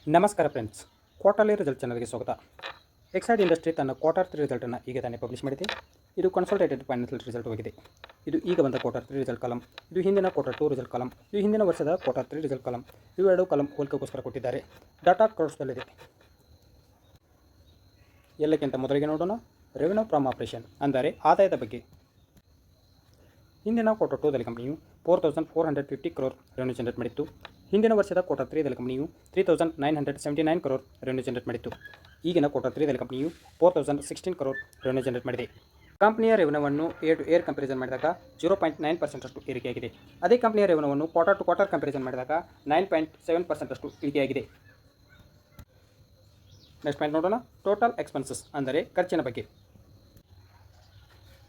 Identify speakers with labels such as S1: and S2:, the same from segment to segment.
S1: ನಮಸ್ಕಾರ friends, quarterly result ಚಾನಲ್ಗೆ ಸ್ವಾಗತ. ಎಕ್ಸೈಡ್ ಇಂಡಸ್ಟ್ರಿ ತನ್ನ ಕ್ವಾರ್ಟರ್ 3 ರಿಸಲ್ಟನ್ನು ಈಗ ತಾನೇ ಪಬ್ಲಿಷ್ ಮಾಡಿದೆ. ಇದು ಕನ್ಸಲ್ಟೇಟೆಡ್ ಫೈನಾನ್ಷಿಯಲ್ ರಿಸಲ್ಟ್ ಆಗಿದೆ. ಇದು ಈಗ ಬಂದ ಕ್ವಾರ್ಟರ್ 3 ರಿಸಲ್ಟ್ ಕಾಲಮ್, ಇದು ಹಿಂದಿನ ಕ್ವಾರ್ಟರ್ 2 ರಿಸಲ್ಟ್ ಕಾಲಮ್, ಇದು ಹಿಂದಿನ ವರ್ಷದ ಕ್ವಾರ್ಟರ್ 3 ರಿಸಲ್ಟ್ ಕಾಲಮ್. ಇವೆರಡು ಕಾಲಮ್ ಹೋಲಿಕೆಗೋಸ್ಕರ ಕೊಟ್ಟಿದ್ದಾರೆ. ಡಾಟಾ ಕ್ರೋಡ್ಸ್ದಲ್ಲಿದೆ. ಎಲ್ಲಕ್ಕಿಂತ ಮೊದಲಿಗೆ ನೋಡೋಣ ರೆವೆನ್ಯೂ ಫ್ರಮ್ ಆಪರೇಷನ್, ಅಂದರೆ ಆದಾಯದ ಬಗ್ಗೆ. ಹಿಂದಿನ ಕ್ವಾರ್ಟರ್ 2ದಲ್ಲಿ ಕಂಪನಿಯು 4450 crore ರೆವೆನ್ಯೂ ಜನರೇಟ್ ಮಾಡಿತ್ತು. ಹಿಂದಿನ ವರ್ಷದ ಕ್ವಾರ್ಟರ್ 3ದಲ್ಲಿ ಕಂಪನಿಯು 3979 crore ರೆವೆನ್ಯೂ ಜನರೇಟ್ ಮಾಡಿತ್ತು. ಈಗಿನ ಕ್ವಾರ್ಟರ್ 3ದಲ್ಲಿ ಕಂಪನಿಯು 4016 crore ರೆವೆನ್ಯೂ ಜನರೇಟ್ ಮಾಡಿದೆ. ಕಂಪನಿಯ ರೆವೆನ್ಯೂವನ್ನು ಏರ್ ಟು ಏರ್ ಕಂಪ್ಯಾರಿಸನ್ ಮಾಡಿದಾಗ 0.9% ಅಷ್ಟು ಏರಿಕೆಯಾಗಿದೆ. ಅದೇ ಕಂಪನಿಯ ರೆವೆನ್ಯೂವನ್ನು ಕ್ವಾರ್ಟರ್ ಟು ಕ್ವಾರ್ಟರ್ ಕಂಪ್ಯಾರಿಸನ್ ಮಾಡಿದಾಗ 9.7% ಅಷ್ಟು ಇಳಿಕೆಯಾಗಿದೆ. ನೆಕ್ಸ್ಟ್ ಪಾಯಿಂಟ್ ನೋಡೋಣ, ಟೋಟಲ್ ಎಕ್ಸ್ಪೆನ್ಸಸ್ ಅಂದರೆ ಖರ್ಚಿನ ಬಗ್ಗೆ.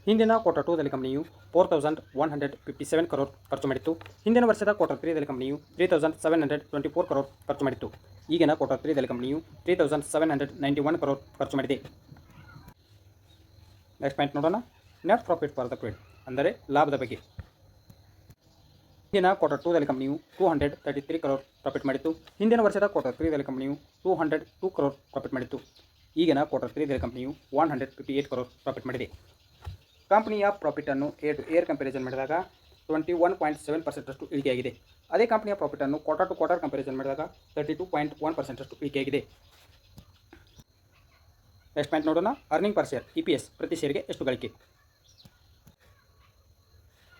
S1: ಹಿಂದಿನ ಕ್ವಾರ್ಟರ್ 2ದಲ್ಲಿ ಕಂಪನಿಯು 4157 crore ಖರ್ಚು ಮಾಡಿತ್ತು. ಹಿಂದಿನ ವರ್ಷದ ಕ್ವಾರ್ಟರ್ 3ದಲ್ಲಿ ಕಂಪನಿಯು 3724 crore ಖರ್ಚು ಮಾಡಿತ್ತು. ಈಗಿನ ಕ್ವಾರ್ಟರ್ 3ದಲ್ಲಿ ಕಂಪನಿಯು 3791 crore ಖರ್ಚು ಮಾಡಿದೆ. ನೆಕ್ಸ್ಟ್ ಪಾಯಿಂಟ್ ನೋಡೋಣ, net profit for the period ಅಂದರೆ ಲಾಭದ ಬಗ್ಗೆ. ಹಿಂದಿನ ಕ್ವಾರ್ಟರ್ 2ದಲ್ಲಿ ಕಂಪನಿಯು 233 crore ಪ್ರಾಫಿಟ್ ಮಾಡಿತ್ತು. ಹಿಂದಿನ ವರ್ಷದ ಕ್ವಾರ್ಟರ್ 3ದಲ್ಲಿ ಕಂಪನಿಯು 202 crore ಪ್ರಾಫಿಟ್ ಮಾಡಿತ್ತು. ಈಗಿನ ಕ್ವಾರ್ಟರ್ 3ದಲ್ಲಿ ಕಂಪನಿಯು 158 crore ಪ್ರಾಫಿಟ್ ಮಾಡಿದೆ. ಕಂಪನಿಯ ಪ್ರಾಫಿಟನ್ನು ಏರ್ ಟು ಏರ್ ಕಂಪ್ಯಾರಿಸನ್ ಮಾಡಿದಾಗ 21.7% ಅಷ್ಟು ಇಳಿಕೆಯಾಗಿದೆ. ಅದೇ ಕಂಪನಿಯ ಪ್ರಾಫಿಟನ್ನು ಕ್ವಾರ್ಟರ್ ಟು ಕ್ವಾರ್ಟರ್ ಕಂಪ್ಯಾರಿಸನ್ ಮಾಡಿದಾಗ 32.1% ಅಷ್ಟು ಇಳಿಕೆಯಾಗಿದೆ. ನೆಕ್ಸ್ಟ್ ಪಾಯಿಂಟ್ ನೋಡೋಣ, ಅರ್ನಿಂಗ್ ಪರ್ ಶೇರ್ EPS ಪ್ರತಿ ಶೇರ್ಗೆ ಎಷ್ಟು ಗಳಿಕೆ.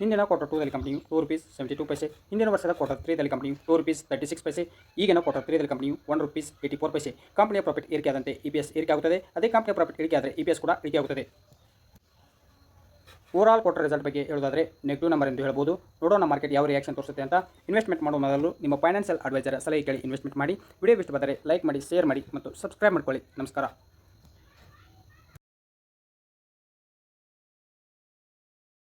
S1: ಹಿಂದಿನ ಕ್ವಾರ್ಟರ್ 2ದಲ್ಲಿ ಕಂಪನಿಯು ₹2.72, ಹಿಂದಿನ ವರ್ಷದ ಕ್ವಾರ್ಟರ್ 3ದಲ್ಲಿ ಕಂಪನಿಯು ₹2.36, ಈಗಿನ ಕ್ವಾರ್ಟರ್ 3ದಲ್ಲಿ ಕಂಪನಿಯು ₹1.84. ಕಂಪನಿಯ ಪ್ರಾಫಿಟ್ ಏರಿಕೆಯಾದಂತೆ EPS ಏರಿಕೆ ಆಗುತ್ತದೆ. ಅದೇ ಕಂಪನಿಯ ಪ್ರಾಫಿಟ್ ಇಳಿಕೆಯಾದರೆ EPS ಕೂಡ ಇಳಿಕೆಯಾಗುತ್ತದೆ. ಓವರಾಲ್ ಕ್ವಾರ್ಟರ್ ರಿಸಲ್ಟ್ ಬಗ್ಗೆ ಹೇಳೋದಾದರೆ ನೆಗೆಟಿವ್ ನಂಬರ್ ಎಂದು ಹೇಳ್ಬೋದು. ನೋಡೋಣ ಮಾರ್ಕೆಟ್ ಯಾವ ರಿಯಾಕ್ಷನ್ ತೋರಿಸುತ್ತೆ ಅಂತ. ಇನ್ವೆಸ್ಟ್ಮೆಂಟ್ ಮಾಡುವ ಮೊದಲು ನಿಮ್ಮ ಫೈನಾನ್ಷಿಯಲ್ ಅಡ್ವೈಸರ್ ಸಲಹೆ ಕೇಳಿ ಇನ್ವೆಸ್ಟ್ಮೆಂಟ್ ಮಾಡಿ. ವಿಡಿಯೋ ಇಷ್ಟ ಬಂದರೆ ಲೈಕ್ ಮಾಡಿ, ಶೇರ್ ಮಾಡಿ ಮತ್ತು ಸಬ್ಸ್ಕ್ರೈಬ್ ಮಾಡ್ಕೊಳ್ಳಿ. ನಮಸ್ಕಾರ.